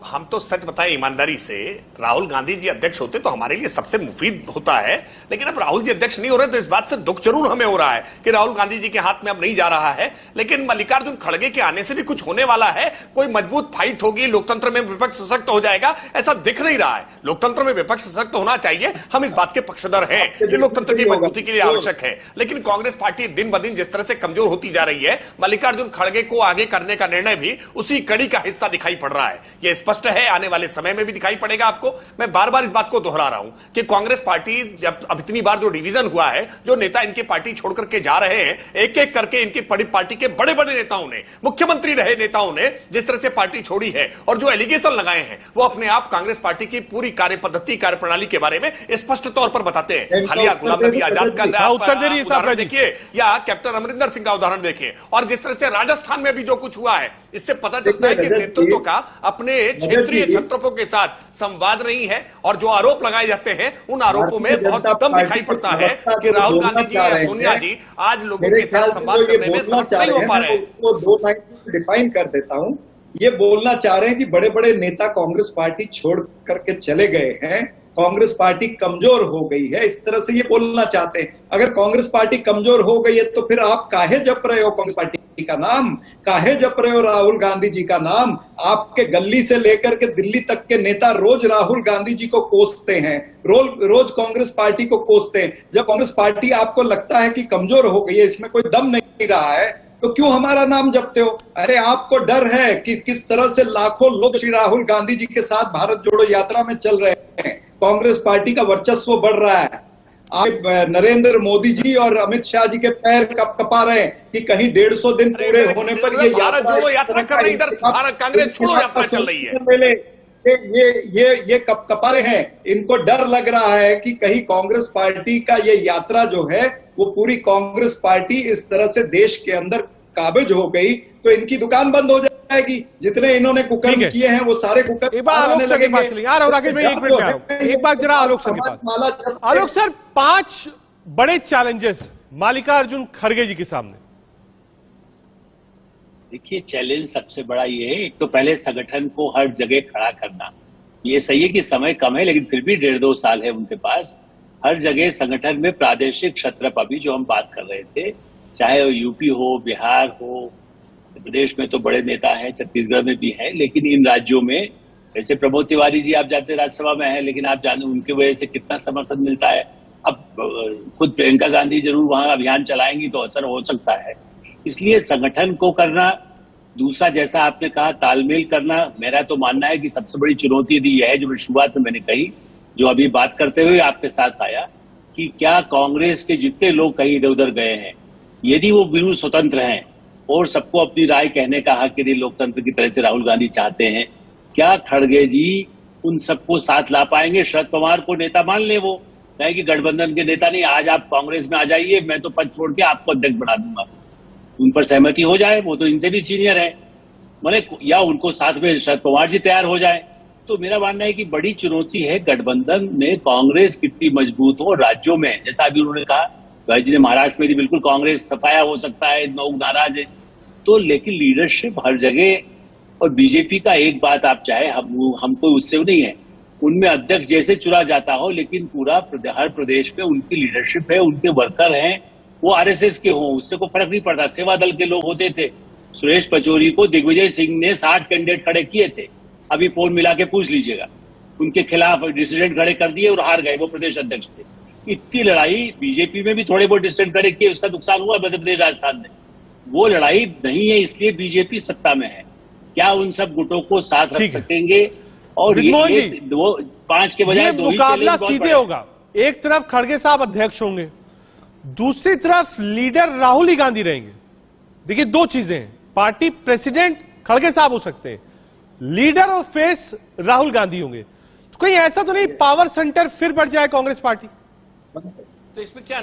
हम तो सच बताएं ईमानदारी से, राहुल गांधी जी अध्यक्ष होते तो हमारे लिए सबसे मुफीद होता है, लेकिन अब राहुल जी अध्यक्ष नहीं हो रहे तो इस बात से दुख जरूर हमें हो रहा है कि राहुल गांधी जी के हाथ में अब नहीं जा रहा है। लेकिन मल्लिकार्जुन खड़गे के आने से भी कुछ होने वाला है, कोई मजबूत फाइट होगी, लोकतंत्र में विपक्ष सशक्त हो जाएगा, ऐसा दिख नहीं रहा है। लोकतंत्र में विपक्ष सशक्त होना चाहिए, हम इस बात के पक्षधर हैं, ये लोकतंत्र की मजबूती के लिए आवश्यक है। लेकिन कांग्रेस पार्टी दिन ब दिन जिस तरह से कमजोर होती जा रही है, मल्लिकार्जुन खड़गे को आगे करने का निर्णय भी उसी कड़ी का हिस्सा दिखाई पड़ रहा है। यह स्पष्ट है, आने वाले समय में भी दिखाई पड़ेगा आपको। मैं बार बार इस बात को दोहरा रहा हूं कि कांग्रेस पार्टी जब अब इतनी बार जो डिवीजन हुआ है, जो नेता इनके पार्टी छोड़ करके जा रहे हैं, एक एक करके इनकी पार्टी के बड़े बड़े नेताओं ने, मुख्यमंत्री रहे नेताओं ने जिस तरह से पार्टी छोड़ी है और जो एलिगेशन लगाए हैं, वो अपने आप कांग्रेस पार्टी की पूरी कार्य पद्धति, कार्य प्रणाली के बारे में स्पष्ट तौर पर बताते हैं। हालिया गुलाम नबी आजाद का उदाहरण देखिए, या कैप्टन अमरिंदर सिंह का उदाहरण देखिए, और जिस तरह से राजस्थान में भी जो कुछ हुआ है, इससे पता चलता है कि नेतृत्व का अपने क्षेत्रीय छत्रपों के साथ संवाद नहीं है, और जो आरोप लगाए जाते हैं उन आरोपों में बहुत कम दिखाई पड़ता है कि राहुल गांधी जी या सोनिया जी आज लोगों के साथ संवाद करने में समर्थ नहीं हो पा रहे हैं। वो दो लाइन डिफाइन कर देता हूं। ये बोलना चाह रहे हैं कि बड़े बड़े नेता कांग्रेस पार्टी छोड़ करके चले गए हैं, कांग्रेस पार्टी कमजोर हो गई है, इस तरह से ये बोलना चाहते हैं। अगर कांग्रेस पार्टी कमजोर हो गई है तो फिर आप काहे जप रहे हो कांग्रेस पार्टी का नाम, काहे जप रहे हो राहुल गांधी जी का नाम? आपके गली से लेकर के दिल्ली तक के नेता रोज राहुल गांधी जी को कोसते हैं, रोज कांग्रेस पार्टी को कोसते हैं। जब कांग्रेस पार्टी आपको लगता है कि कमजोर हो गई है, इसमें कोई दम नहीं रहा है, तो क्यों हमारा नाम जपते हो? अरे आपको डर है कि किस तरह से लाखों लोग श्री राहुल गांधी जी के साथ भारत जोड़ो यात्रा में चल रहे हैं, कांग्रेस पार्टी का वर्चस्व बढ़ रहा है। आप नरेंद्र मोदी जी और अमित शाह जी के पैर कपा रहे हैं कि कहीं 150 दिन पूरे होने पर ये भारत जोड़ो यात्रा कर रही, इधर भारत कांग्रेस छोड़ो यात्रा चल रही है। ये कपा रहे हैं, इनको डर लग रहा है कि कहीं कांग्रेस पार्टी का ये यात्रा जो है वो पूरी कांग्रेस पार्टी इस तरह से देश के अंदर काबिज हो गई तो इनकी दुकान बंद हो जाएगी। जितने इन्होंने कुकर्म किए हैं वो सारे कुकर्म एक बार आलोक सर के पास चलिए। आ रहा हूं राकेश भाई, एक मिनट में आओ। एक बार जरा आलोक सर के पास। आलोक सर, 5 बड़े चैलेंजेस मल्लिकार्जुन खड़गे जी के सामने। देखिए, चैलेंज सबसे बड़ा ये है, एक तो पहले संगठन को हर जगह खड़ा करना। ये सही है कि समय कम है, लेकिन फिर भी 1.5-2 साल है उनके पास। हर जगह संगठन में प्रादेशिक क्षत्रप, अभी जो हम बात कर रहे थे, चाहे यूपी हो, बिहार हो, प्रदेश में तो बड़े नेता हैं, छत्तीसगढ़ में भी हैं, लेकिन इन राज्यों में जैसे प्रमोद तिवारी जी आप जानते हैं राज्यसभा में है, लेकिन आप जाने उनकी वजह से कितना समर्थन मिलता है। अब खुद प्रियंका गांधी जरूर वहां अभियान चलाएंगी तो असर हो सकता है। इसलिए संगठन को करना, दूसरा जैसा आपने कहा तालमेल करना, मेरा तो मानना है कि सबसे बड़ी चुनौती यदि यह है जो शुरुआत में मैंने कही, जो अभी बात करते हुए आपके साथ आया, कि क्या कांग्रेस के जितने लोग कहीं इधर उधर गए हैं, यदि वो बिल्कुल स्वतंत्र हैं और सबको अपनी राय कहने का हक यदि लोकतंत्र की तरह से राहुल गांधी चाहते हैं, क्या खड़गे जी उन सबको साथ ला पाएंगे? शरद पवार को नेता मान ले, वो कहे कि गठबंधन के नेता नहीं, आज आप कांग्रेस में आ जाइए, मैं तो पद छोड़ के आपको अध्यक्ष बना दूंगा। उन पर सहमति हो जाए, वो तो इनसे भी सीनियर है, मैंने, या उनको साथ में शरद पवार जी तैयार हो जाए। तो मेरा मानना है कि बड़ी चुनौती है गठबंधन में कांग्रेस कितनी मजबूत हो राज्यों में। जैसा अभी उन्होंने कहा, भाई जी ने महाराष्ट्र में भी बिल्कुल कांग्रेस सफाया हो सकता है, लोग नाराज है, तो लेकिन लीडरशिप हर जगह। और बीजेपी का एक बात आप चाहे हमको उससे नहीं है, उनमें अध्यक्ष जैसे चुना जाता हो, लेकिन पूरा हर प्रदेश में उनकी लीडरशिप है, उनके वर्कर हैं, वो आरएसएस के हों, उससे कोई फर्क नहीं पड़ता। सेवा दल के लोग होते थे, सुरेश पचौरी को दिग्विजय सिंह ने 60 कैंडिडेट खड़े किए थे, अभी फोन मिला के पूछ लीजिएगा, उनके खिलाफ डिसिडेंट खड़े कर दिए और हार गए, वो प्रदेश अध्यक्ष थे। इतनी लड़ाई बीजेपी में भी थोड़े बहुत डिसिडेंट खड़े किए, उसका नुकसान हुआ मध्य प्रदेश राजस्थान में। वो लड़ाई नहीं है, इसलिए बीजेपी सत्ता में है। क्या उन सब गुटों को साथ रख सकेंगे? और ये 5 के बजाय 2 ही मुकाबला सीधे होगा। एक तरफ खड़गे साहब अध्यक्ष होंगे, दूसरी तरफ लीडर राहुल गांधी रहेंगे। देखिए, 2 चीजें हैं, पार्टी प्रेसिडेंट खड़गे साहब हो सकते हैं, लीडर और फेस राहुल गांधी होंगे। तो कहीं ऐसा तो नहीं पावर सेंटर फिर बढ़ जाए कांग्रेस पार्टी? तो इसमें क्या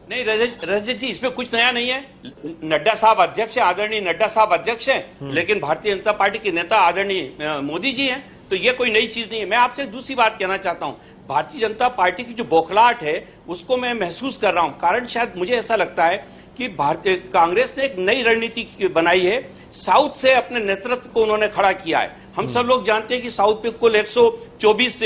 नहीं रजत जी, इसमें कुछ नया नहीं है। नड्डा साहब अध्यक्ष है, आदरणीय नड्डा साहब अध्यक्ष हैं, लेकिन भारतीय जनता पार्टी के नेता आदरणीय मोदी जी हैं, तो ये कोई नई चीज नहीं है। मैं आपसे दूसरी बात कहना चाहता हूं, भारतीय जनता पार्टी की जो बौखलाहट है उसको मैं महसूस कर रहा हूं। कारण शायद मुझे ऐसा लगता है कि भारतीय कांग्रेस ने एक नई रणनीति बनाई है, साउथ से अपने नेतृत्व को उन्होंने खड़ा किया है। हम सब लोग जानते हैं कि साउथ पे कुल 124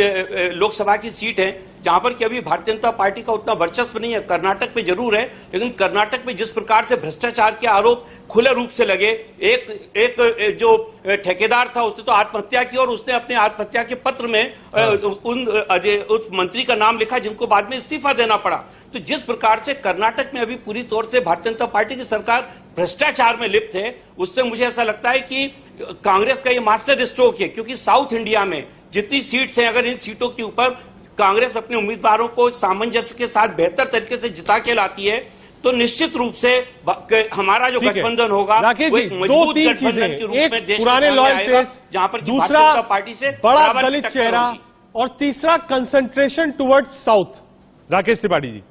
लोकसभा की सीट है, जहां पर कि अभी भारतीय जनता पार्टी का उतना वर्चस्व नहीं है। कर्नाटक में जरूर है, लेकिन कर्नाटक में जिस प्रकार से भ्रष्टाचार के आरोप खुले रूप से लगे, एक जो ठेकेदार था उसने तो आत्महत्या की और उसने अपने आत्महत्या के पत्र में उस मंत्री का नाम लिखा जिनको बाद में इस्तीफा देना पड़ा। तो जिस प्रकार से कर्नाटक में अभी पूरी तौर से भारतीय जनता पार्टी की सरकार भ्रष्टाचार में लिप्त है, उससे मुझे ऐसा लगता है कि कांग्रेस का ये मास्टर स्ट्रोक है, क्योंकि साउथ इंडिया में जितनी सीट्स हैं, अगर इन सीटों के ऊपर कांग्रेस अपने उम्मीदवारों को सामंजस्य के साथ बेहतर तरीके से जिता के लाती है, तो निश्चित रूप से हमारा जो गठबंधन होगा वो एक मजबूत गठबंधन के रूप में देश के सामने आएगा, जहां पर भारतीय जनता पार्टी से बड़ा दलित चेहरा, और तीसरा concentration towards south. Rakesh Tripathi ji.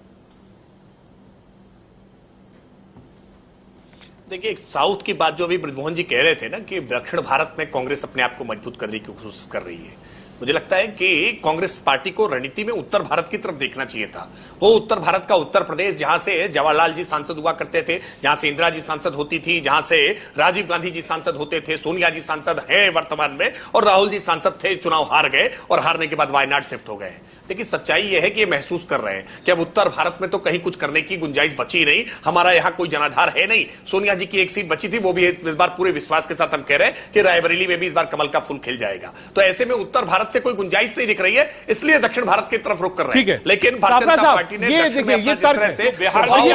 देखिए, साउथ की बात जो अभी ब्रजमोहन जी कह रहे थे ना कि दक्षिण भारत में कांग्रेस अपने आप को मजबूत करने की कोशिश कर रही है, मुझे लगता है कि कांग्रेस पार्टी को रणनीति में उत्तर भारत की तरफ देखना चाहिए था। वो उत्तर भारत का उत्तर प्रदेश, जहां से जवाहरलाल जी सांसद हुआ करते थे, जहां से इंदिरा जी सांसद होती थी, जहां से राजीव गांधी जी सांसद होते थे, सोनिया जी सांसद हैं वर्तमान में, और राहुल जी सांसद थे, चुनाव हार गए और हारने के बाद वायनाड शिफ्ट हो गए। लेकिन सच्चाई यह है कि ये महसूस कर रहे हैं कि अब उत्तर भारत में तो कहीं कुछ करने की गुंजाइश बची नहीं, हमारा यहां कोई जनाधार है नहीं। सोनिया जी की एक सीट बची थी, वो भी इस बार पूरे विश्वास के साथ हम कह रहे हैं कि रायबरेली में भी इस बार कमल का फूल खिल जाएगा। तो ऐसे में उत्तर भारत से कोई गुंजाइश नहीं दिख रही है, इसलिए दक्षिण भारत की तरफ रुख कर रहे हैं। लेकिन भारतीय जनता पार्टी ने दक्षिण में अपना जिस तरह से प्रभाव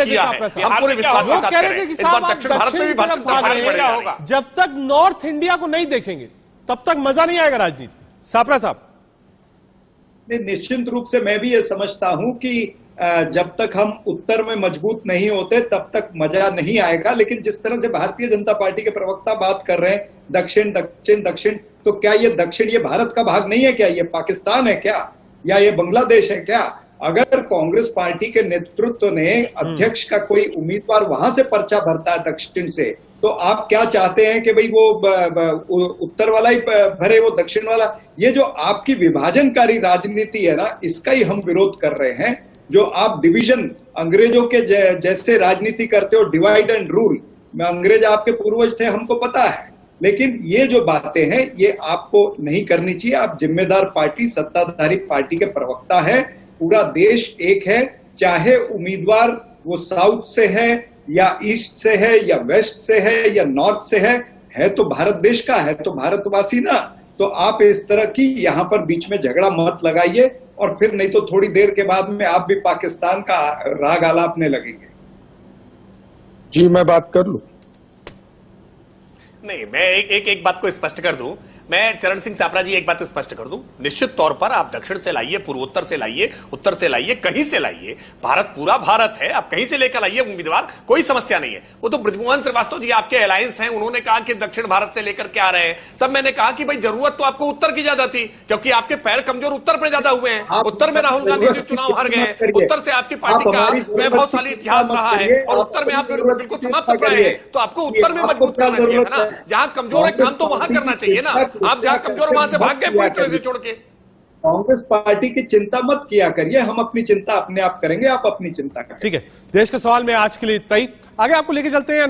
किया है, हम पूरे विश्वास के साथ कह रहे हैं इस बार दक्षिण भारत में भी भारतीय जनता पार्टी बढ़ेगा। जब तक नॉर्थ इंडिया को नहीं देखेंगे तब तक मजा नहीं आएगा राजनीति। सापरा साहब, निश्चित रूप से मैं भी ये समझता हूं कि जब तक हम उत्तर में मजबूत नहीं होते तब तक मजा नहीं आएगा। लेकिन जिस तरह से भारतीय जनता पार्टी के प्रवक्ता बात कर रहे हैं दक्षिण दक्षिण दक्षिण, तो क्या ये दक्षिण ये भारत का भाग नहीं है क्या? ये पाकिस्तान है क्या, या ये बांग्लादेश है क्या? अगर कांग्रेस पार्टी के नेतृत्व ने अध्यक्ष का कोई उम्मीदवार वहां से पर्चा भरता है दक्षिण से, तो आप क्या चाहते हैं कि भाई वो उत्तर वाला ही भरे, वो दक्षिण वाला? ये जो आपकी विभाजनकारी राजनीति है ना, इसका ही हम विरोध कर रहे हैं। जो आप डिवीजन, अंग्रेजों के जैसे राजनीति करते हो, डिवाइड एंड रूल, अंग्रेज आपके पूर्वज थे, हमको पता है। लेकिन ये जो बातें हैं ये आपको नहीं करनी चाहिए। आप जिम्मेदार पार्टी, सत्ताधारी पार्टी के प्रवक्ता है। पूरा देश एक है, चाहे उम्मीदवार वो साउथ से है या ईस्ट से है या वेस्ट से है या नॉर्थ से है तो भारत देश का है, तो भारतवासी ना। तो आप इस तरह की यहां पर बीच में झगड़ा मत लगाइए, और फिर नहीं तो थोड़ी देर के बाद में आप भी पाकिस्तान का राग आलापने लगेंगे। जी मैं बात कर लूं? नहीं, मैं एक बात को स्पष्ट कर दूं। मैं चरण सिंह सापरा जी एक बात स्पष्ट कर दूं, निश्चित तौर पर आप दक्षिण से लाइए, पूर्वोत्तर से लाइए, उत्तर से लाइए, कहीं से लाइए, भारत पूरा भारत है, आप कहीं से लेकर आइए उम्मीदवार, कोई समस्या नहीं है। वो तो ब्रजमोहन श्रीवास्तव जी आपके अलायंस हैं, उन्होंने कहा कि दक्षिण भारत से लेकर के आ रहे हैं। तब मैंने कहा कि भाई जरूरत तो आपको उत्तर की ज्यादा थी, क्योंकि आपके पैर कमजोर उत्तर में ज्यादा हुए हैं। उत्तर में राहुल गांधी जो चुनाव हार गए हैं, उत्तर से आपकी पार्टी का वैभवशाली इतिहास रहा है, और उत्तर में आप बिल्कुल समाप्त रहे हैं। तो आपको उत्तर में मजबूत करना चाहिए था ना। जहां कमजोर है काम तो वहां करना चाहिए ना। आप जहां कमजोर वहां से भाग गए पूरी तरह से छोड़ के। कांग्रेस पार्टी की चिंता मत किया करिए, हम अपनी चिंता अपने आप करेंगे, आप अपनी चिंता करें। ठीक है, देश के सवाल में आज के लिए इतना ही। आगे आपको लेके चलते हैं